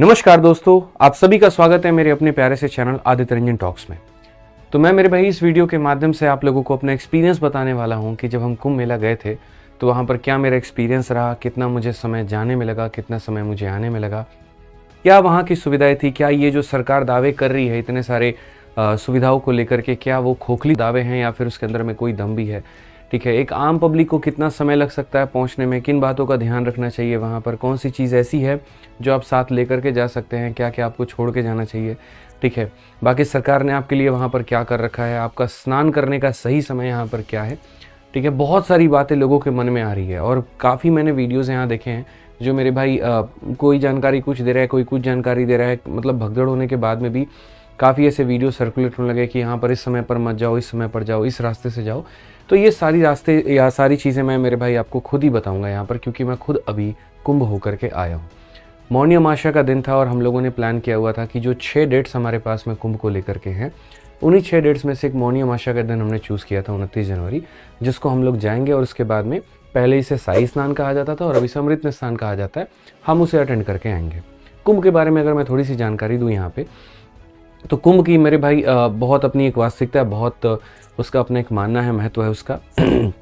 नमस्कार दोस्तों, आप सभी का स्वागत है मेरे अपने प्यारे से चैनल आदित्य रंजन टॉक्स में। तो मैं मेरे भाई इस वीडियो के माध्यम से आप लोगों को अपना एक्सपीरियंस बताने वाला हूं कि जब हम कुंभ मेला गए थे तो वहां पर क्या मेरा एक्सपीरियंस रहा, कितना मुझे समय जाने में लगा, कितना समय मुझे आने में लगा, क्या वहाँ की सुविधाएं थी, क्या ये जो सरकार दावे कर रही है इतने सारे सुविधाओं को लेकर के, क्या वो खोखली दावे हैं या फिर उसके अंदर में कोई दम भी है। ठीक है, एक आम पब्लिक को कितना समय लग सकता है पहुंचने में, किन बातों का ध्यान रखना चाहिए, वहाँ पर कौन सी चीज़ ऐसी है जो आप साथ लेकर के जा सकते हैं, क्या क्या आपको छोड़ के जाना चाहिए। ठीक है, बाकी सरकार ने आपके लिए वहाँ पर क्या कर रखा है, आपका स्नान करने का सही समय यहाँ पर क्या है। ठीक है, बहुत सारी बातें लोगों के मन में आ रही है और काफ़ी मैंने वीडियोज़ यहाँ देखे हैं जो मेरे भाई कोई जानकारी कुछ दे रहा है, कोई कुछ जानकारी दे रहा है, मतलब भगदड़ होने के बाद में भी काफ़ी ऐसे वीडियो सर्कुलेट होने लगे कि यहाँ पर इस समय पर मत जाओ, इस समय पर जाओ, इस रास्ते से जाओ। तो ये सारी रास्ते या सारी चीज़ें मैं मेरे भाई आपको खुद ही बताऊंगा यहाँ पर, क्योंकि मैं खुद अभी कुंभ होकर के आया हूँ। मौनी अमावस्या का दिन था और हम लोगों ने प्लान किया हुआ था कि जो 6 डेट्स हमारे पास में कुंभ को लेकर के हैं, उन्हीं 6 डेट्स में से एक मौनी अमावस्या का दिन हमने चूज़ किया था 29 जनवरी, जिसको हम लोग जाएंगे और उसके बाद में पहले इसे साई स्नान कहा जाता था और अभी से अमृत स्नान कहा जाता है, हम उसे अटेंड करके आएंगे। कुंभ के बारे में अगर मैं थोड़ी सी जानकारी दूँ यहाँ पे, तो कुंभ की मेरे भाई बहुत अपनी एक वास्तविकता है, बहुत उसका अपना एक मानना है, महत्व है उसका।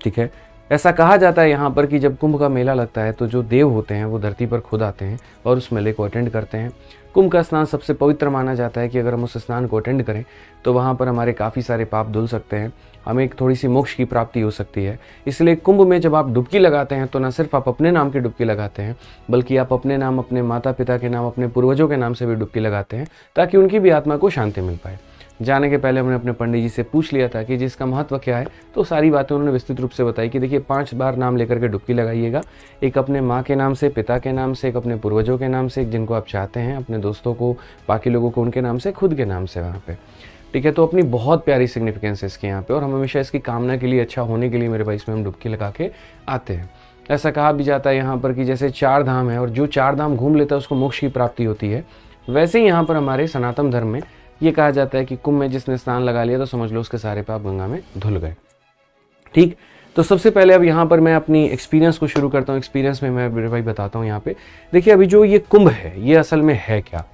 ठीक है, ऐसा कहा जाता है यहाँ पर कि जब कुंभ का मेला लगता है तो जो देव होते हैं वो धरती पर खुद आते हैं और उस मेले को अटेंड करते हैं। कुंभ का स्नान सबसे पवित्र माना जाता है कि अगर हम उस स्नान को अटेंड करें तो वहाँ पर हमारे काफ़ी सारे पाप धुल सकते हैं, हमें एक थोड़ी सी मोक्ष की प्राप्ति हो सकती है। इसलिए कुंभ में जब आप डुबकी लगाते हैं तो न सिर्फ आप अपने नाम की डुबकी लगाते हैं, बल्कि आप अपने नाम, अपने माता पिता के नाम, अपने पूर्वजों के नाम से भी डुबकी लगाते हैं ताकि उनकी भी आत्मा को शांति मिल पाए। जाने के पहले हमने अपने पंडित जी से पूछ लिया था कि जिसका महत्व क्या है, तो सारी बातें उन्होंने विस्तृत रूप से बताई कि देखिए 5 बार नाम लेकर के डुबकी लगाइएगा, एक अपने माँ के नाम से, पिता के नाम से, एक अपने पूर्वजों के नाम से, एक जिनको आप चाहते हैं, अपने दोस्तों को, बाकी लोगों को उनके नाम से, खुद के नाम से वहाँ पे। ठीक है, तो अपनी बहुत प्यारी सिग्निफिकेंस है इसके यहाँ पे और हम हमेशा इसकी कामना के लिए, अच्छा होने के लिए मेरे भाई इसमें हम डुबकी लगा के आते हैं। ऐसा कहा भी जाता है यहाँ पर कि जैसे 4 धाम है और जो 4 धाम घूम लेता है उसको मोक्ष की प्राप्ति होती है, वैसे ही यहाँ पर हमारे सनातन धर्म में ये कहा जाता है कि कुंभ में जिसने स्नान लगा लिया तो समझ लो उसके सारे पाप गंगा में धुल गए। ठीक, तो सबसे पहले अब यहाँ पर मैं अपनी एक्सपीरियंस को शुरू करता हूँ। एक्सपीरियंस में मैं मेरे भाई बताता हूँ यहाँ पे। देखिए, अभी जो ये कुंभ है ये असल में है क्या।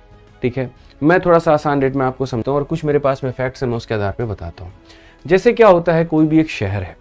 ठीक है, मैं थोड़ा सा आसान रेट में आपको समझाता हूँ और कुछ मेरे पास में फैक्ट्स हैं, मैं उसके आधार पर बताता हूँ। जैसे क्या होता है, कोई भी एक शहर है,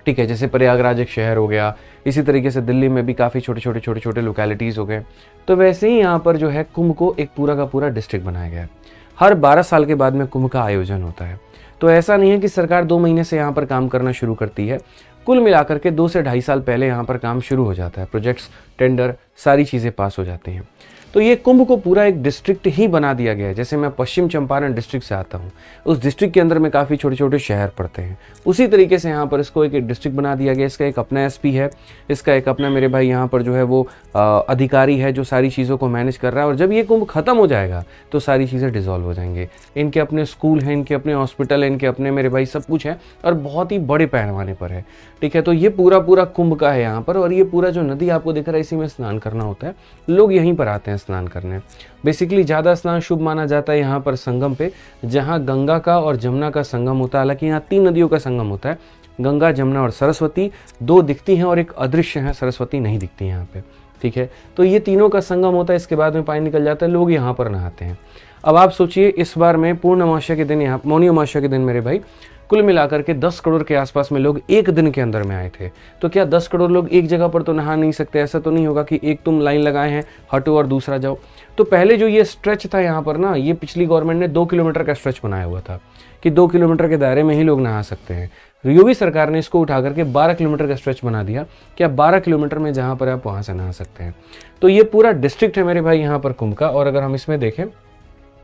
ठीक है, जैसे प्रयागराज एक शहर हो गया, इसी तरीके से दिल्ली में भी काफ़ी छोटे छोटे लोकेलिटीज़ हो गए, तो वैसे ही यहाँ पर जो है कुंभ को एक पूरा का पूरा डिस्ट्रिक्ट बनाया गया है। हर 12 साल के बाद में कुंभ का आयोजन होता है। तो ऐसा नहीं है कि सरकार 2 महीने से यहाँ पर काम करना शुरू करती है, कुल मिलाकर के 2 से ढाई साल पहले यहाँ पर काम शुरू हो जाता है, प्रोजेक्ट्स, टेंडर, सारी चीज़ें पास हो जाती हैं। तो ये कुंभ को पूरा एक डिस्ट्रिक्ट ही बना दिया गया है। जैसे मैं पश्चिम चंपारण डिस्ट्रिक्ट से आता हूँ, उस डिस्ट्रिक्ट के अंदर में काफ़ी छोटे छोटे शहर पड़ते हैं, उसी तरीके से यहाँ पर इसको एक डिस्ट्रिक्ट बना दिया गया। इसका एक अपना एसपी है, इसका एक अपना मेरे भाई यहाँ पर जो है वो अधिकारी है जो सारी चीज़ों को मैनेज कर रहा है। और जब ये कुंभ खत्म हो जाएगा तो सारी चीज़ें डिसॉल्व हो जाएंगे। इनके अपने स्कूल हैं, इनके अपने हॉस्पिटल हैं, इनके अपने मेरे भाई सब कुछ है और बहुत ही बड़े पैमाने पर है। ठीक है, तो ये पूरा कुंभ का है यहाँ पर और ये पूरा जो नदी आपको दिख रहा है इसी में स्नान करना होता है, लोग यहीं पर आते हैं स्नान करने। बेसिकली ज़्यादा स्नान शुभ माना जाता है यहाँ पर संगम पे, जहाँ गंगा का और जमुना का संगम होता है। हालांकि यहाँ 3 नदियों का संगम होता है, गंगा, जमुना और सरस्वती। 2 दिखती हैं और एक अदृश्य है, सरस्वती नहीं दिखती यहाँ पे। ठीक है, तो ये तीनों का संगम होता है, इसके बाद में पानी निकल जाता है, लोग यहाँ पर नहाते हैं। अब आप सोचिए, इस बार में पूर्ण अमावस्या के दिन, यहाँ मौनी अमावस्या के दिन मेरे भाई कुल मिलाकर के 10 करोड़ के आसपास में लोग एक दिन के अंदर में आए थे। तो क्या 10 करोड़ लोग एक जगह पर तो नहा नहीं सकते? ऐसा तो नहीं होगा कि एक तुम लाइन लगाए हैं हटो और दूसरा जाओ। तो पहले जो ये स्ट्रेच था यहाँ पर ना, ये पिछली गवर्नमेंट ने 2 किलोमीटर का स्ट्रेच बनाया हुआ था कि 2 किलोमीटर के दायरे में ही लोग नहा सकते हैं। योगी सरकार ने इसको उठा करके 12 किलोमीटर का स्ट्रेच बना दिया कि आप 12 किलोमीटर में जहाँ पर आप वहाँ से नहा सकते हैं। तो ये पूरा डिस्ट्रिक्ट है मेरे भाई यहाँ पर कुंभ का। और अगर हम इसमें देखें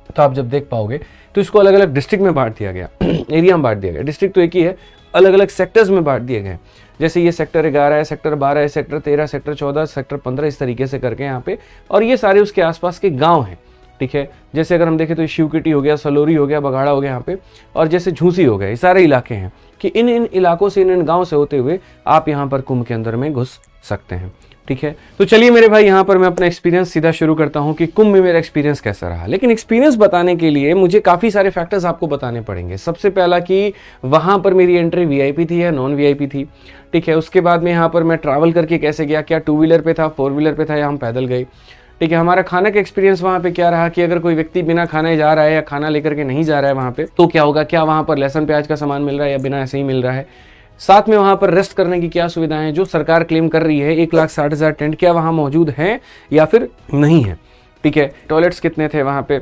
तो आप जब देख पाओगे तो इसको अलग अलग डिस्ट्रिक्ट में बांट दिया गया, एरिया में बांट दिया गया। डिस्ट्रिक्ट तो एक ही है, अलग अलग सेक्टर्स में बांट दिए गए। जैसे ये सेक्टर 11 है, सेक्टर 12 है, सेक्टर 13, सेक्टर 14, सेक्टर 15, इस तरीके से करके यहाँ पे। और ये सारे उसके आसपास के गांव हैं। ठीक है, जैसे अगर हम देखें तो शिवकिटी हो गया, सलोरी हो गया, बघाड़ा हो गया यहाँ पे, और जैसे झूसी हो गया, ये सारे इलाके हैं कि इन इलाकों से, इन गाँव से होते हुए आप यहाँ पर कुंभ के अंदर में घुस सकते हैं। ठीक है, तो चलिए मेरे भाई यहाँ पर मैं अपना एक्सपीरियंस सीधा शुरू करता हूँ कि कुंभ में मेरा एक्सपीरियंस कैसा रहा। लेकिन एक्सपीरियंस बताने के लिए मुझे काफ़ी सारे फैक्टर्स आपको बताने पड़ेंगे। सबसे पहला कि वहाँ पर मेरी एंट्री वीआईपी थी या नॉन वीआईपी थी। ठीक है, उसके बाद में यहाँ पर मैं ट्रैवल करके कैसे गया, क्या 2 व्हीलर पे था, 4 व्हीलर पे था या हम पैदल गए। ठीक है। हमारा खाना का एक्सपीरियंस वहाँ पे क्या रहा कि अगर कोई व्यक्ति बिना खाने जा रहा है या खाना लेकर के नहीं जा रहा है वहाँ पे, तो क्या होगा, क्या वहाँ पर लहसुन प्याज का सामान मिल रहा है या बिना ऐसे ही मिल रहा है। साथ में वहाँ पर रेस्ट करने की क्या सुविधाएं हैं, जो सरकार क्लेम कर रही है 1,60,000 टेंट, क्या वहाँ मौजूद हैं या फिर नहीं है। ठीक है। टॉयलेट्स कितने थे वहाँ पे,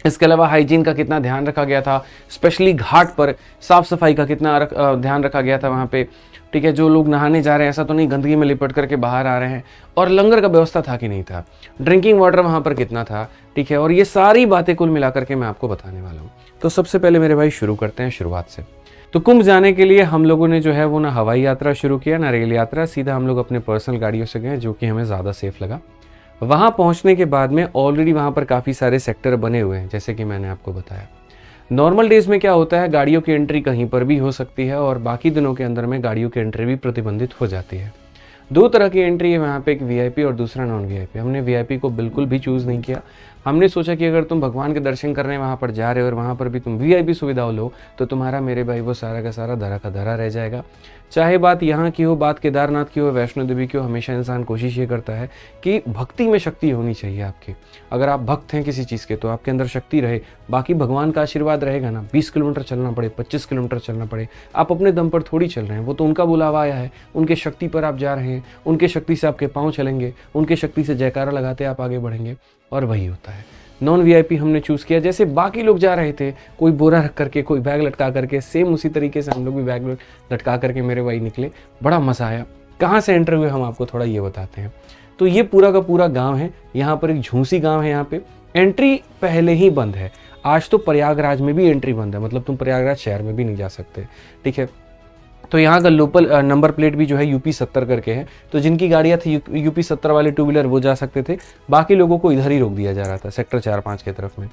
इसके अलावा हाइजीन का कितना ध्यान रखा गया था, स्पेशली घाट पर साफ सफाई का कितना ध्यान रखा गया था वहाँ पे। ठीक है। जो लोग नहाने जा रहे हैं ऐसा तो नहीं गंदगी में लिपट करके बाहर आ रहे हैं, और लंगर का व्यवस्था था कि नहीं था, ड्रिंकिंग वाटर वहाँ पर कितना था। ठीक है। और ये सारी बातें कुल मिलाकर के मैं आपको बताने वाला हूँ। तो सबसे पहले मेरे भाई शुरू करते हैं शुरुआत से। तो कुंभ जाने के लिए हम लोगों ने जो है वो ना हवाई यात्रा शुरू किया ना रेल यात्रा, सीधा हम लोग अपने पर्सनल गाड़ियों से गए, जो कि हमें ज़्यादा सेफ लगा। वहाँ पहुँचने के बाद में ऑलरेडी वहाँ पर काफ़ी सारे सेक्टर बने हुए हैं, जैसे कि मैंने आपको बताया। नॉर्मल डेज में क्या होता है, गाड़ियों की एंट्री कहीं पर भी हो सकती है, और बाकी दिनों के अंदर में गाड़ियों की एंट्री भी प्रतिबंधित हो जाती है। दो तरह की एंट्री है वहाँ पे, एक वीआईपी और दूसरा नॉन वीआईपी। हमने वीआईपी को बिल्कुल भी चूज़ नहीं किया। हमने सोचा कि अगर तुम भगवान के दर्शन करने वहाँ पर जा रहे हो और वहाँ पर भी तुम वीआईपी सुविधा लो, तो तुम्हारा मेरे भाई वो सारा का सारा धरा का धरा रह जाएगा। चाहे बात यहाँ की हो, बात केदारनाथ की हो, वैष्णो देवी की हो, हमेशा इंसान कोशिश ये करता है कि भक्ति में शक्ति होनी चाहिए आपकी। अगर आप भक्त हैं किसी चीज़ के तो आपके अंदर शक्ति रहे, बाकी भगवान का आशीर्वाद रहेगा ना। 20 किलोमीटर चलना पड़े, 25 किलोमीटर चलना पड़े, आप अपने दम पर थोड़ी चल रहे हैं, वो तो उनका बुलावा आया है, उनके शक्ति पर आप जा रहे हैं, उनके शक्ति से आपके पाँव चलेंगे, उनके शक्ति से जयकारा लगाते आप आगे बढ़ेंगे, और वही होता है। नॉन वीआईपी हमने चूज़ किया, जैसे बाकी लोग जा रहे थे, कोई बोरा रख करके, कोई बैग लटका करके, सेम उसी तरीके से हम लोग भी बैग लटका करके मेरे भाई निकले। बड़ा मज़ा आया। कहाँ से एंटर हुए हम आपको थोड़ा ये बताते हैं। तो ये पूरा का पूरा गांव है, यहाँ पर एक झूसी गांव है। यहाँ पे एंट्री पहले ही बंद है। आज तो प्रयागराज में भी एंट्री बंद है, मतलब तुम प्रयागराज शहर में भी नहीं जा सकते। ठीक है। तो यहाँ का लोकल नंबर प्लेट भी जो है यूपी 70 करके है, तो जिनकी गाड़ियाँ थी यूपी 70 वाले टू व्हीलर वो जा सकते थे, बाकी लोगों को इधर ही रोक दिया जा रहा था सेक्टर 4-5 के तरफ में।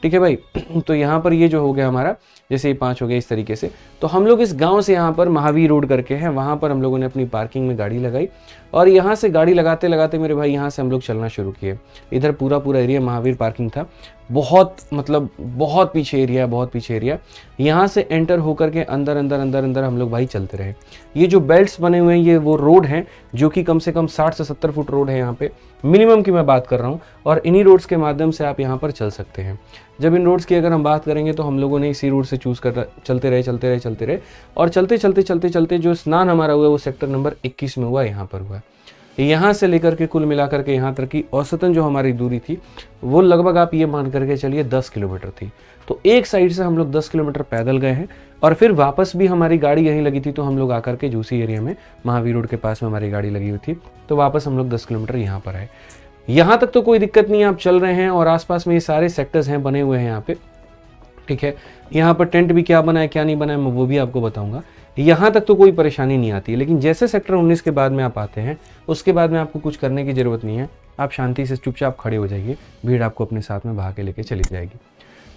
ठीक है भाई। तो यहाँ पर ये जो हो गया हमारा, जैसे ये 5 हो गया इस तरीके से। तो हम लोग इस गांव से यहाँ पर महावीर रोड करके हैं, वहाँ पर हम लोगों ने अपनी पार्किंग में गाड़ी लगाई, और यहाँ से गाड़ी लगाते लगाते मेरे भाई यहाँ से हम लोग चलना शुरू किए। इधर पूरा पूरा एरिया महावीर पार्किंग था, बहुत मतलब बहुत पीछे एरिया, बहुत पीछे एरिया। यहाँ से एंटर होकर के अंदर अंदर अंदर अंदर हम लोग भाई चलते रहे। ये जो बेल्ट्स बने हुए हैं ये वो रोड हैं, जो कि कम से कम 60 से 70 फुट रोड है यहाँ पे, मिनिमम की मैं बात कर रहा हूँ, और इन्हीं रोड्स के माध्यम से आप यहाँ पर चल सकते हैं। जब इन रोड्स की अगर हम बात करेंगे तो हम लोगों ने इसी रोड से चूज़ कर चलते रहे, और चलते जो स्नान हमारा हुआ वो सेक्टर नंबर 21 में हुआ, यहाँ पर हुआ। यहाँ से लेकर के कुल मिलाकर के यहाँ तक की औसतन जो हमारी दूरी थी वो लगभग आप ये मान करके चलिए 10 किलोमीटर थी। तो एक साइड से हम लोग 10 किलोमीटर पैदल गए हैं, और फिर वापस भी हमारी गाड़ी यहीं लगी थी, तो हम लोग आकर के झूसी एरिया में महावीर रोड के पास में हमारी गाड़ी लगी हुई थी, तो वापस हम लोग 10 किलोमीटर यहाँ पर आए। यहाँ तक तो कोई दिक्कत नहीं है, आप चल रहे हैं, और आसपास में ये सारे सेक्टर्स हैं बने हुए हैं यहाँ पे। ठीक है। यहाँ पर टेंट भी क्या बना है क्या नहीं बना है मैं वो भी आपको बताऊंगा। यहाँ तक तो कोई परेशानी नहीं आती है, लेकिन जैसे सेक्टर 19 के बाद में आप आते हैं, उसके बाद में आपको कुछ करने की ज़रूरत नहीं है। आप शांति से चुपचाप खड़े हो जाइए, भीड़ आपको अपने साथ में भगा के लेके चली जाएगी।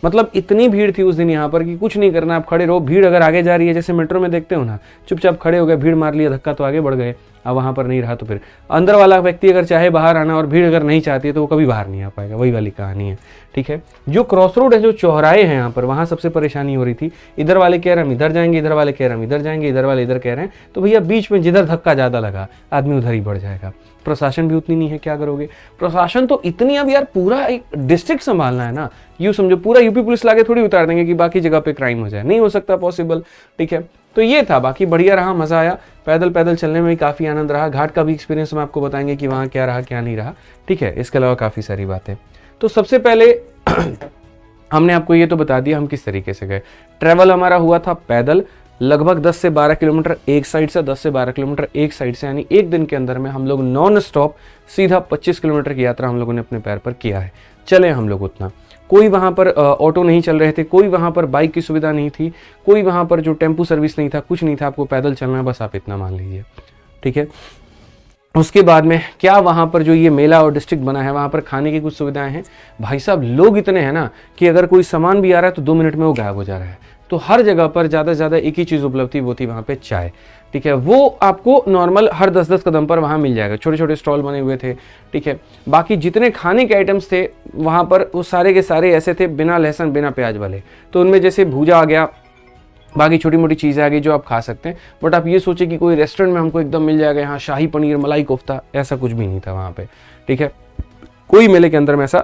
मतलब इतनी भीड़ थी उस दिन यहाँ पर कि कुछ नहीं करना, आप खड़े रहो। भीड़ अगर आगे जा रही है, जैसे मेट्रो में देखते हो ना, चुपचाप खड़े हो गए, भीड़ मार लिया धक्का तो आगे बढ़ गए। अब वहाँ पर नहीं रहा तो फिर अंदर वाला व्यक्ति अगर चाहे बाहर आना, और भीड़ अगर नहीं चाहती है तो वो कभी बाहर नहीं आ पाएगा, वही वाली कहानी है। ठीक है। जो क्रॉस रोड है, जो चौराहे हैं यहाँ पर, वहाँ सबसे परेशानी हो रही थी। इधर वाले कह रहे हैं हम इधर जाएंगे, इधर वाले कह रहे हैं हम इधर जाएंगे, इधर वाले इधर कह रहे हैं, तो भैया बीच में जिधर धक्का ज़्यादा लगा आदमी उधर ही बढ़ जाएगा। प्रशासन भी उतनी नहीं है, क्या करोगे। प्रशासन तो इतनी, अब यार पूरा एक डिस्ट्रिक्ट संभालना है ना, यूँ समझो पूरा यूपी पुलिस लाके थोड़ी उतार देंगे कि बाकी जगह पे क्राइम हो जाए, नहीं हो सकता पॉसिबल। ठीक है। तो ये था, बाकी बढ़िया रहा, मज़ा आया। पैदल पैदल चलने में भी काफ़ी आनंद रहा। घाट का भी एक्सपीरियंस हम आपको बताएंगे कि वहाँ क्या रहा क्या नहीं रहा। ठीक है। इसके अलावा काफ़ी सारी बातें। तो सबसे पहले हमने आपको ये तो बता दिया हम किस तरीके से गए। ट्रैवल हमारा हुआ था पैदल, लगभग 10 से 12 किलोमीटर एक साइड से, 10 से 12 किलोमीटर एक साइड से, यानी एक दिन के अंदर में हम लोग नॉन स्टॉप सीधा 25 किलोमीटर की यात्रा हम लोगों ने अपने पैर पर किया है। चले हम लोग उतना, कोई वहाँ पर ऑटो नहीं चल रहे थे, कोई वहाँ पर बाइक की सुविधा नहीं थी, कोई वहाँ पर जो टेम्पू सर्विस नहीं था, कुछ नहीं था। आपको पैदल चलना है, बस आप इतना मान लीजिए। ठीक है। उसके बाद में क्या वहाँ पर जो ये मेला और डिस्ट्रिक्ट बना है, वहाँ पर खाने की कुछ सुविधाएं हैं। भाई साहब लोग इतने हैं ना कि अगर कोई सामान भी आ रहा है तो 2 मिनट में वो गायब हो जा रहा है। तो हर जगह पर ज़्यादा से ज़्यादा एक ही चीज़ उपलब्ध थी, वो थी वहाँ पे चाय। ठीक है। वो आपको नॉर्मल हर 10-10 कदम पर वहाँ मिल जाएगा, छोटे छोटे स्टॉल बने हुए थे। ठीक है। बाकी जितने खाने के आइटम्स थे वहाँ पर वो सारे के सारे ऐसे थे बिना लहसुन बिना प्याज वाले। तो उनमें जैसे भूजा आ गया, बाकी छोटी मोटी चीज़ें आ गई जो आप खा सकते हैं। बट आप ये सोचिए कि कोई रेस्टोरेंट में हमको एकदम मिल जाएगा यहाँ शाही पनीर मलाई कोफ्ता, ऐसा कुछ भी नहीं था वहाँ पे। ठीक है। कोई मेले के अंदर में ऐसा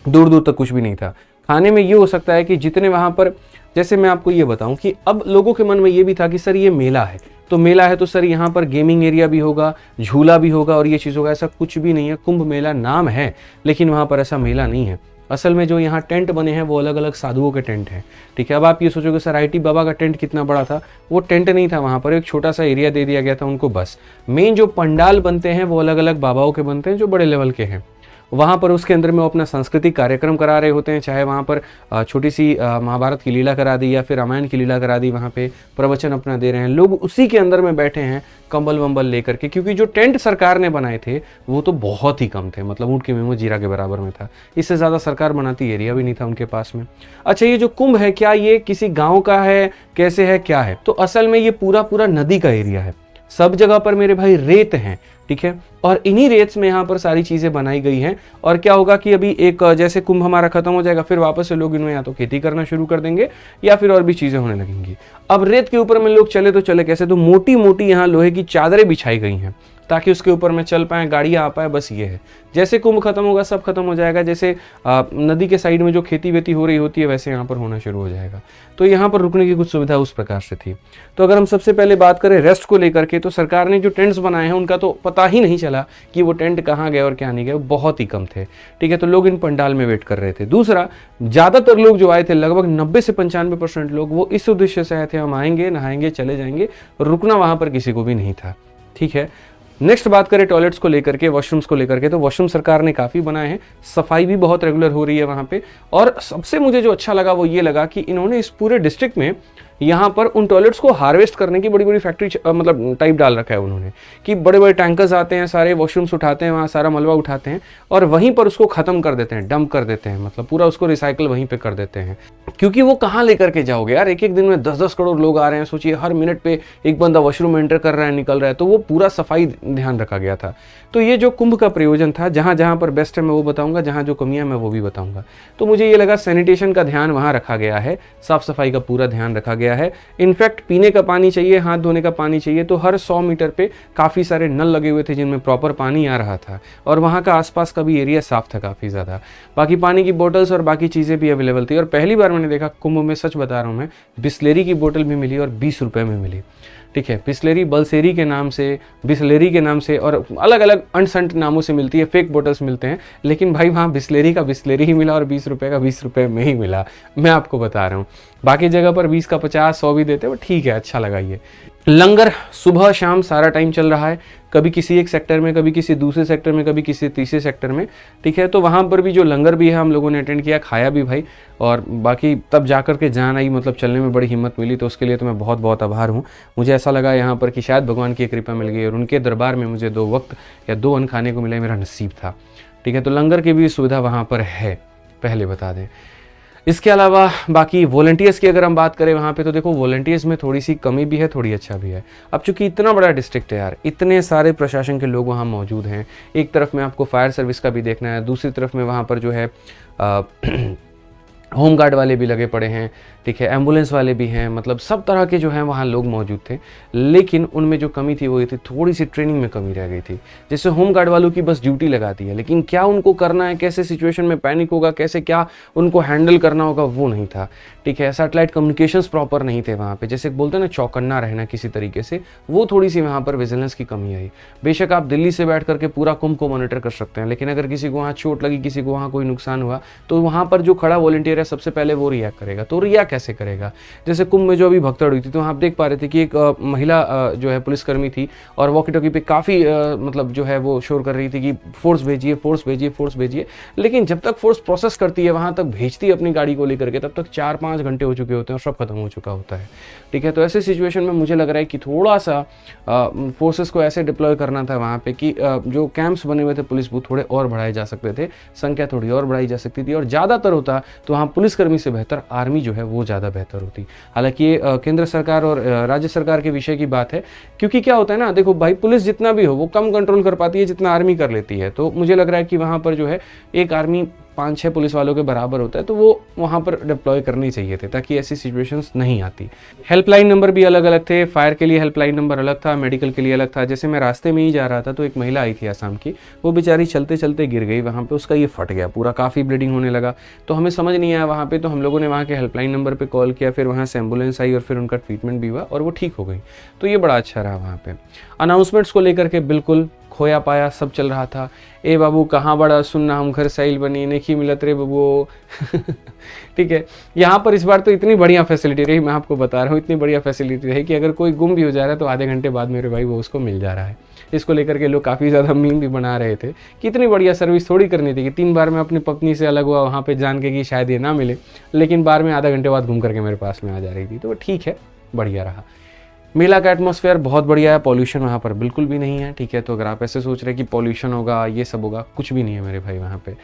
दूर दूर तक कुछ भी नहीं था। खाने में ये हो सकता है कि जितने वहां पर, जैसे मैं आपको ये बताऊं कि अब लोगों के मन में ये भी था कि सर ये मेला है, तो मेला है तो सर यहाँ पर गेमिंग एरिया भी होगा, झूला भी होगा और ये चीज़ होगा। ऐसा कुछ भी नहीं है। कुंभ मेला नाम है लेकिन वहाँ पर ऐसा मेला नहीं है। असल में जो यहाँ टेंट बने हैं वो अलग अलग साधुओं के टेंट हैं, ठीक है। अब आप ये सोचोगे सर IT बाबा का टेंट कितना बड़ा था, वो टेंट नहीं था, वहाँ पर एक छोटा सा एरिया दे दिया गया था उनको बस। मेन जो पंडाल बनते हैं वो अलग अलग बाबाओं के बनते हैं जो बड़े लेवल के हैं। वहाँ पर उसके अंदर में वो अपना सांस्कृतिक कार्यक्रम करा रहे होते हैं, चाहे वहाँ पर छोटी सी महाभारत की लीला करा दी या फिर रामायण की लीला करा दी, वहाँ पे प्रवचन अपना दे रहे हैं लोग, उसी के अंदर में बैठे हैं कंबल वंबल लेकर के। क्योंकि जो टेंट सरकार ने बनाए थे वो तो बहुत ही कम थे, मतलब ऊँट के मुँह में जीरा के बराबर में था। इससे ज़्यादा सरकार बनाती एरिया भी नहीं था उनके पास में। अच्छा, ये जो कुंभ है क्या ये किसी गाँव का है, कैसे है, क्या है? तो असल में ये पूरा पूरा नदी का एरिया है। सब जगह पर मेरे भाई रेत हैं, ठीक है। और इन्हीं रेत में यहाँ पर सारी चीजें बनाई गई हैं। और क्या होगा कि अभी एक जैसे कुंभ हमारा खत्म हो जाएगा, फिर वापस से लोग इनमें या तो खेती करना शुरू कर देंगे या फिर और भी चीजें होने लगेंगी। अब रेत के ऊपर में लोग चले तो चले कैसे? तो मोटी मोटी यहाँ लोहे की चादरें बिछाई गई हैं ताकि उसके ऊपर में चल पाए, गाड़ियाँ आ पाए, बस ये है। जैसे कुंभ खत्म होगा सब खत्म हो जाएगा। जैसे नदी के साइड में जो खेती वेती हो रही होती है वैसे यहाँ पर होना शुरू हो जाएगा। तो यहाँ पर रुकने की कुछ सुविधा उस प्रकार से थी। तो अगर हम सबसे पहले बात करें रेस्ट को लेकर के, तो सरकार ने जो टेंट्स बनाए हैं उनका तो पता ही नहीं चला कि वो टेंट कहाँ गए और क्या नहीं गए, बहुत ही कम थे, ठीक है। तो लोग इन पंडाल में वेट कर रहे थे। दूसरा, ज़्यादातर लोग जो आए थे, लगभग 90 से 95% लोग, वो इस उद्देश्य से आए थे हम आएंगे, नहाएंगे, चले जाएंगे। रुकना वहाँ पर किसी को भी नहीं था, ठीक है। नेक्स्ट बात करें टॉयलेट्स को लेकर के, वॉशरूम्स को लेकर के, तो वॉशरूम सरकार ने काफ़ी बनाए हैं, सफाई भी बहुत रेगुलर हो रही है वहाँ पे। और सबसे मुझे जो अच्छा लगा वो ये लगा कि इन्होंने इस पूरे डिस्ट्रिक्ट में यहाँ पर उन टॉयलेट्स को हार्वेस्ट करने की बड़ी बड़ी फैक्ट्री मतलब टाइप डाल रखा है उन्होंने, कि बड़े बड़े टैंकर्स आते हैं, सारे वॉशरूम्स उठाते हैं, वहाँ सारा मलबा उठाते हैं और वहीं पर उसको खत्म कर देते हैं, डंप कर देते हैं, मतलब पूरा उसको रिसाइकल वहीं पे कर देते हैं। क्योंकि वो कहाँ लेकर के जाओगे यार, एक एक दिन में 10-10 करोड़ लोग आ रहे हैं, सोचिए हर मिनट पे एक बंदा वॉशरूम में एंटर कर रहा है, निकल रहा है, तो वो पूरा सफाई ध्यान रखा गया था। तो ये जो कुंभ का प्रयोजन था, जहाँ जहाँ पर बेस्ट है मैं वो बताऊंगा, जहाँ जो कमियां मैं वो भी बताऊंगा। तो मुझे ये लगा सैनिटेशन का ध्यान वहाँ रखा गया है, साफ सफाई का पूरा ध्यान रखा गया है। इनफैक्ट पीने का पानी चाहिए, हाथ धोने का पानी चाहिए, तो हर 100 मीटर पे काफ़ी सारे नल लगे हुए थे जिनमें प्रॉपर पानी आ रहा था। और वहाँ का आसपास का भी एरिया साफ था काफ़ी ज़्यादा। बाकी पानी की बोटल्स और बाकी चीज़ें भी अवेलेबल थी। और पहली बार मैंने देखा कुंभ में, सच बता रहा हूँ मैं, बिस्लेरी की बोतल भी मिली और 20 रुपये में मिली, ठीक है। बिस्लेरी बलसेरी के नाम से, बिस्लेरी के नाम से और अलग अलग अनसंट नामों से मिलती है, फेक बोटल्स मिलते हैं, लेकिन भाई वहाँ बिस्लेरी का बिस्लेरी ही मिला और 20 रुपये का 20 रुपये में ही मिला, मैं आपको बता रहा हूँ। बाकी जगह पर 20 का 50, 100 भी देते हैं, वो ठीक है, अच्छा लगा। ये लंगर सुबह शाम सारा टाइम चल रहा है, कभी किसी एक सेक्टर में, कभी किसी दूसरे सेक्टर में, कभी किसी तीसरे सेक्टर में, ठीक है। तो वहाँ पर भी जो लंगर भी है हम लोगों ने अटेंड किया, खाया भी भाई। और बाकी तब जाकर के जान आई, मतलब चलने में बड़ी हिम्मत मिली, तो उसके लिए तो मैं बहुत बहुत आभार हूँ। मुझे ऐसा लगा यहाँ पर कि शायद भगवान की कृपा मिल गई और उनके दरबार में मुझे 2 वक्त या 2 अन्न खाने को मिला, मेरा नसीब था, ठीक है। तो लंगर की भी सुविधा वहाँ पर है, पहले बता दें। इसके अलावा बाकी वॉलंटियर्स की अगर हम बात करें वहाँ पे, तो देखो वॉलंटियर्स में थोड़ी सी कमी भी है, थोड़ी अच्छा भी है। अब चूंकि इतना बड़ा डिस्ट्रिक्ट है यार, इतने सारे प्रशासन के लोग वहाँ मौजूद हैं, एक तरफ में आपको फायर सर्विस का भी देखना है, दूसरी तरफ में वहाँ पर जो है होम गार्ड वाले भी लगे पड़े हैं, ठीक है, एम्बुलेंस वाले भी हैं, मतलब सब तरह के जो हैं वहाँ लोग मौजूद थे। लेकिन उनमें जो कमी थी वो ये थी, थोड़ी सी ट्रेनिंग में कमी रह गई थी। जैसे होम गार्ड वालों की बस ड्यूटी लगा दी है, लेकिन क्या उनको करना है, कैसे सिचुएशन में पैनिक होगा, कैसे क्या उनको हैंडल करना होगा, वो नहीं था, ठीक है। सैटेलाइट कम्युनिकेशंस प्रॉपर नहीं थे वहाँ पे, जैसे बोलते हैं ना चौकन्ना रहना किसी तरीके से, वो थोड़ी सी वहाँ पर विजिलेंस की कमी आई। बेशक आप दिल्ली से बैठ करके पूरा कुंभ को मॉनिटर कर सकते हैं, लेकिन अगर किसी को वहाँ चोट लगी, किसी को वहाँ कोई नुकसान हुआ, तो वहाँ पर जो खड़ा वॉलंटियर है सबसे पहले वो रिएक्ट करेगा। तो रिएक्ट कैसे करेगा? जैसे कुंभ में जो अभी भगदड़ हुई थी, तो आप देख पा रहे थे कि एक महिला जो है पुलिसकर्मी थी और वॉकी टॉकी पे काफ़ी मतलब जो है वो शोर कर रही थी कि फोर्स भेजिए, फोर्स भेजिए, फोर्स भेजिए। लेकिन जब तक फोर्स प्रोसेस करती है, वहाँ तक भेजती है अपनी गाड़ी को लेकर के, तब तक 4-5 घंटे हो चुके होते हैं और सब खत्म हो चुका होता है, ठीक है। तो ऐसे सिचुएशन में मुझे लग रहा है कि थोड़ा सा फोर्सेस को ऐसे डिप्लॉय करना था वहाँ पे कि जो कैंप्स बने हुए थे पुलिस बूथ थोड़े और बढ़ाए जा सकते थे, संख्या थोड़ी और बढ़ाई जा सकती थी, और ज़्यादातर होता तो वहाँ पुलिसकर्मी से बेहतर आर्मी जो है वो ज़्यादा बेहतर होती। हालांकि ये केंद्र सरकार और राज्य सरकार के विषय की बात है, क्योंकि क्या होता है ना, देखो भाई पुलिस जितना भी हो वो कम कंट्रोल कर पाती है जितना आर्मी कर लेती है। तो मुझे लग रहा है कि वहाँ पर जो है एक आर्मी 5-6 पुलिस वालों के बराबर होता है, तो वो वहाँ पर डिप्लॉय करनी चाहिए थे ताकि ऐसी सिचुएशंस नहीं आती। हेल्पलाइन नंबर भी अलग अलग थे, फायर के लिए हेल्पलाइन नंबर अलग था, मेडिकल के लिए अलग था। जैसे मैं रास्ते में ही जा रहा था तो एक महिला आई थी आसाम की, वो बेचारी चलते चलते गिर गई वहाँ पे, उसका ये फट गया पूरा, काफ़ी ब्लीडिंग होने लगा। तो हमें समझ नहीं आया वहाँ पे, तो हम लोगों ने वहाँ के हेल्पलाइन नंबर पे कॉल किया, फिर वहाँ से एम्बुलेंस आई और फिर उनका ट्रीटमेंट भी हुआ और वो ठीक हो गई। तो ये बड़ा अच्छा रहा वहाँ पे। अनाउंसमेंट्स को लेकर के बिल्कुल खोया पाया सब चल रहा था। ए बाबू कहाँ बड़ा सुनना हम घर साइल बनी नहीं मिलत रे बाबू ठीक है, यहाँ पर इस बार तो इतनी बढ़िया फैसिलिटी रही, मैं आपको बता रहा हूँ, इतनी बढ़िया फैसिलिटी रही कि अगर कोई गुम भी हो जा रहा है तो आधे घंटे बाद मेरे भाई वो उसको मिल जा रहा है। इसको लेकर के लोग काफ़ी ज़्यादा मीम भी बना रहे थे कि इतनी बढ़िया सर्विस थोड़ी करनी थी कि 3 बार मैं अपनी पत्नी से अलग हुआ वहाँ पे जान के कि शायद ये ना मिले, लेकिन बार में आधा घंटे बाद घूम करके मेरे पास में आ जा रही थी। तो ठीक है, बढ़िया रहा। मेला का एटमॉस्फेयर बहुत बढ़िया है, पॉल्यूशन वहाँ पर बिल्कुल भी नहीं है। ठीक है, तो अगर आप ऐसे सोच रहे हैं कि पॉल्यूशन होगा ये सब होगा, कुछ भी नहीं है मेरे भाई। वहाँ पे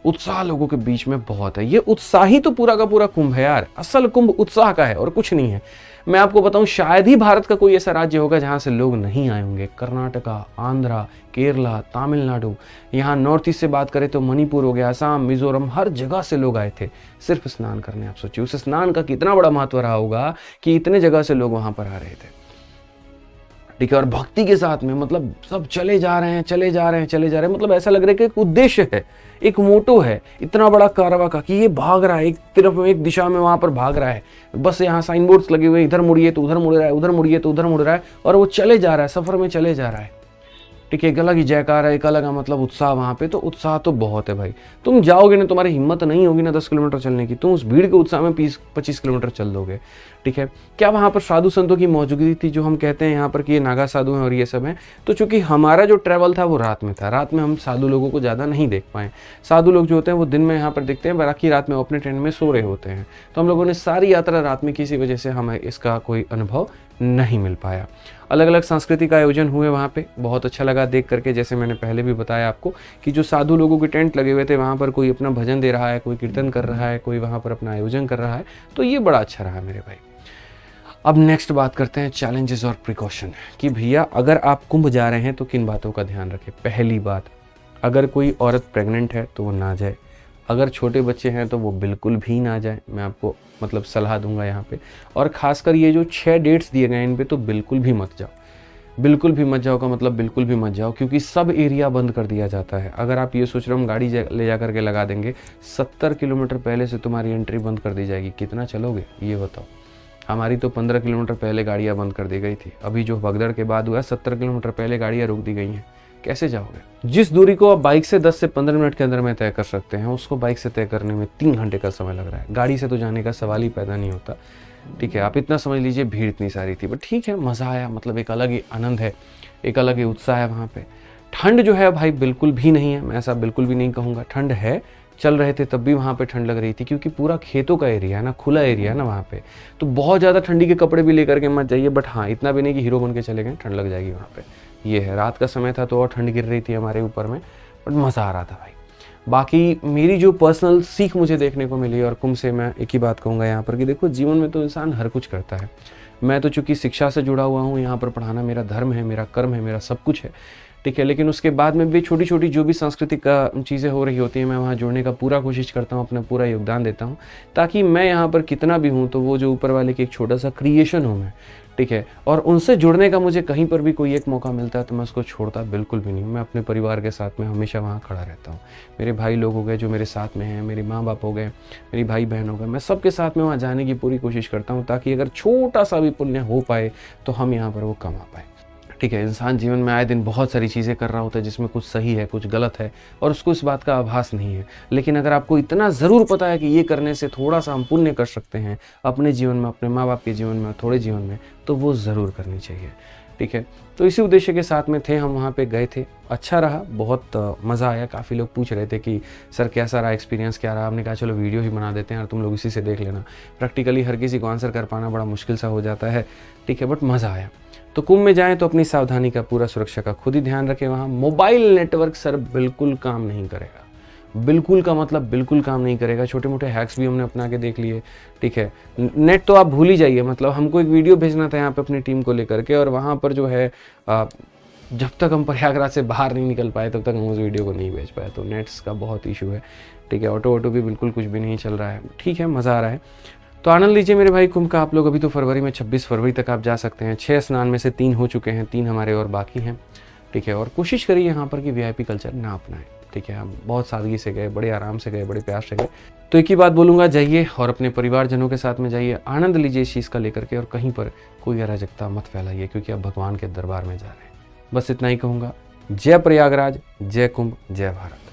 उत्साह लोगों के बीच में बहुत है। ये उत्साह ही तो पूरा का पूरा कुंभ है यार, असल कुंभ उत्साह का है और कुछ नहीं है। मैं आपको बताऊं, शायद ही भारत का कोई ऐसा राज्य होगा जहाँ से लोग नहीं आए होंगे। कर्नाटका, आंध्रा, केरला, तमिलनाडु, यहाँ नॉर्थ ईस्ट से बात करें तो मणिपुर हो गया, असम, मिजोरम, हर जगह से लोग आए थे सिर्फ स्नान करने। आप सोचिए उस स्नान का कितना बड़ा महत्व रहा होगा कि इतने जगह से लोग वहाँ पर आ रहे थे। ठीक है, और भक्ति के साथ में, मतलब सब चले जा रहे हैं चले जा रहे हैं चले जा रहे हैं, मतलब ऐसा लग रहा है कि एक उद्देश्य है, एक मोटो है इतना बड़ा कारवा का कि ये भाग रहा है एक तरफ, एक दिशा में वहां पर भाग रहा है। बस यहाँ साइन बोर्ड्स लगे हुए, इधर मुड़िए तो उधर मुड़ रहा है, उधर मुड़िए तो उधर मुड़ रहा है, और वो चले जा रहा है, सफर में चले जा रहा है। ठीक है, एक अलग ही जयकार है, एक अलग मतलब उत्साह वहाँ पे। तो उत्साह तो बहुत है भाई। तुम जाओगे ना, तुम्हारी हिम्मत नहीं होगी ना 10 किलोमीटर चलने की, तुम उस भीड़ के उत्साह में 25 किलोमीटर चल दोगे। ठीक है, क्या वहाँ पर साधु संतों की मौजूदगी थी, जो हम कहते हैं यहाँ पर कि ये नागा साधु हैं और ये सब हैं? तो चूंकि हमारा जो ट्रैवल था वो रात में था, रात में हम साधु लोगों को ज़्यादा नहीं देख पाए। साधु लोग जो होते हैं वो दिन में यहाँ पर दिखते हैं, बाकी रात में वो अपने टेंट में सो रहे होते हैं। तो हम लोगों ने सारी यात्रा रात में, किसी वजह से हमें इसका कोई अनुभव नहीं मिल पाया। अलग अलग सांस्कृतिक आयोजन हुए वहाँ पे, बहुत अच्छा लगा देख करके। जैसे मैंने पहले भी बताया आपको कि जो साधु लोगों के टेंट लगे हुए थे, वहाँ पर कोई अपना भजन दे रहा है, कोई कीर्तन कर रहा है, कोई वहाँ पर अपना आयोजन कर रहा है। तो ये बड़ा अच्छा रहा मेरे भाई। अब नेक्स्ट बात करते हैं चैलेंजेस और प्रिकॉशन कि भैया अगर आप कुंभ जा रहे हैं तो किन बातों का ध्यान रखें। पहली बात, अगर कोई औरत प्रेग्नेंट है तो वो ना जाए। अगर छोटे बच्चे हैं तो वो बिल्कुल भी ना जाए, मैं आपको मतलब सलाह दूंगा यहाँ पे। और ख़ासकर ये जो 6 डेट्स दिए गए हैं इन पे तो बिल्कुल भी मत जाओ। बिल्कुल भी मत जाओ का मतलब बिल्कुल भी मत जाओ, क्योंकि सब एरिया बंद कर दिया जाता है। अगर आप ये सोच रहे हो हम गाड़ी ले जा करके लगा देंगे, 70 किलोमीटर पहले से तुम्हारी एंट्री बंद कर दी जाएगी। कितना चलोगे ये बताओ? हमारी तो 15 किलोमीटर पहले गाड़ियाँ बंद कर दी गई थी। अभी जो भगदड़ के बाद हुआ 70 किलोमीटर पहले गाड़ियाँ रोक दी गई हैं। कैसे जाओगे? जिस दूरी को आप बाइक से 10 से 15 मिनट के अंदर में तय कर सकते हैं, उसको बाइक से तय करने में 3 घंटे का समय लग रहा है। गाड़ी से तो जाने का सवाल ही पैदा नहीं होता। ठीक है, आप इतना समझ लीजिए भीड़ इतनी सारी थी, बट ठीक है, मज़ा आया। मतलब एक अलग ही आनंद है, एक अलग ही उत्साह है वहाँ पे। ठंड जो है भाई बिल्कुल भी नहीं है, मैं ऐसा बिल्कुल भी नहीं कहूँगा। ठंड है, चल रहे थे तब भी वहाँ पे ठंड लग रही थी, क्योंकि पूरा खेतों का एरिया है ना, खुला एरिया है ना वहाँ पे। तो बहुत ज़्यादा ठंडी के कपड़े भी लेकर के मत जाइए, बट हाँ इतना भी नहीं कि हीरो बन के चले गए, ठंड लग जाएगी वहाँ पे। ये है, रात का समय था तो और ठंड गिर रही थी हमारे ऊपर में, बट मज़ा आ रहा था भाई। बाकी मेरी जो पर्सनल सीख मुझे देखने को मिली, और कुंभ से मैं एक ही बात कहूँगा यहाँ पर कि देखो, जीवन में तो इंसान हर कुछ करता है। मैं तो चूँकि शिक्षा से जुड़ा हुआ हूँ, यहाँ पर पढ़ाना मेरा धर्म है, मेरा कर्म है, मेरा सब कुछ है। ठीक है, लेकिन उसके बाद में भी छोटी छोटी जो भी सांस्कृतिक चीज़ें हो रही होती हैं, मैं वहाँ जुड़ने का पूरा कोशिश करता हूँ, अपना पूरा योगदान देता हूँ, ताकि मैं यहाँ पर कितना भी हूँ तो वो जो ऊपर वाले की एक छोटा सा क्रिएशन हूँ मैं। ठीक है, और उनसे जुड़ने का मुझे कहीं पर भी कोई एक मौका मिलता है तो मैं उसको छोड़ता बिल्कुल भी नहीं। मैं अपने परिवार के साथ में हमेशा वहाँ खड़ा रहता हूँ। मेरे भाई लोग हो गए जो मेरे साथ में हैं, मेरे माँ बाप हो गए, मेरी भाई बहन हो गए, मैं सबके साथ में वहाँ जाने की पूरी कोशिश करता हूँ, ताकि अगर छोटा सा भी पुण्य हो पाए तो हम यहाँ पर वो कमा पाए। ठीक है, इंसान जीवन में आए दिन बहुत सारी चीज़ें कर रहा होता है जिसमें कुछ सही है, कुछ गलत है, और उसको इस बात का आभास नहीं है। लेकिन अगर आपको इतना ज़रूर पता है कि ये करने से थोड़ा सा हम पुण्य कर सकते हैं अपने जीवन में, अपने माँ बाप के जीवन में, थोड़े जीवन में, तो वो ज़रूर करनी चाहिए। ठीक है, तो इसी उद्देश्य के साथ में थे हम वहाँ पे गए थे। अच्छा रहा, बहुत मज़ा आया। काफ़ी लोग पूछ रहे थे कि सर कैसा रहा एक्सपीरियंस, क्या रहा। हमने कहा चलो वीडियो ही बना देते हैं और तुम लोग इसी से देख लेना। प्रैक्टिकली हर किसी को आंसर कर पाना बड़ा मुश्किल सा हो जाता है। ठीक है, बट मज़ा आया। तो कुंभ में जाएं तो अपनी सावधानी का, पूरा सुरक्षा का खुद ही ध्यान रखें। वहाँ मोबाइल नेटवर्क सर बिल्कुल काम नहीं करेगा। बिल्कुल का मतलब बिल्कुल काम नहीं करेगा। छोटे मोटे हैक्स भी हमने अपना के देख लिए। ठीक है, नेट तो आप भूल ही जाइए। मतलब हमको एक वीडियो भेजना था यहाँ पे अपनी टीम को लेकर के, और वहाँ पर जो है जब तक हम प्रयागराज से बाहर नहीं निकल पाए तब तक हम उस वीडियो को नहीं भेज पाए। तो नेट्स का बहुत इशू है, ठीक है। ऑटो भी बिल्कुल कुछ भी नहीं चल रहा है, ठीक है, मज़ा आ रहा है। तो आनंद लीजिए मेरे भाई कुंभ का आप लोग। अभी तो फरवरी में 26 फरवरी तक आप जा सकते हैं। 6 स्नान में से 3 हो चुके हैं, 3 हमारे और बाकी हैं, ठीक है। और कोशिश करिए यहाँ पर कि वीआईपी कल्चर ना अपनाएं, ठीक है। हम बहुत सादगी से गए, बड़े आराम से गए, बड़े प्यार से गए। तो एक ही बात बोलूँगा, जाइए और अपने परिवारजनों के साथ में जाइए, आनंद लीजिए इस चीज़ का लेकर के, और कहीं पर कोई अराजकता मत फैलाइए, क्योंकि आप भगवान के दरबार में जा रहे हैं। बस इतना ही कहूँगा। जय प्रयागराज, जय कुंभ, जय भारत।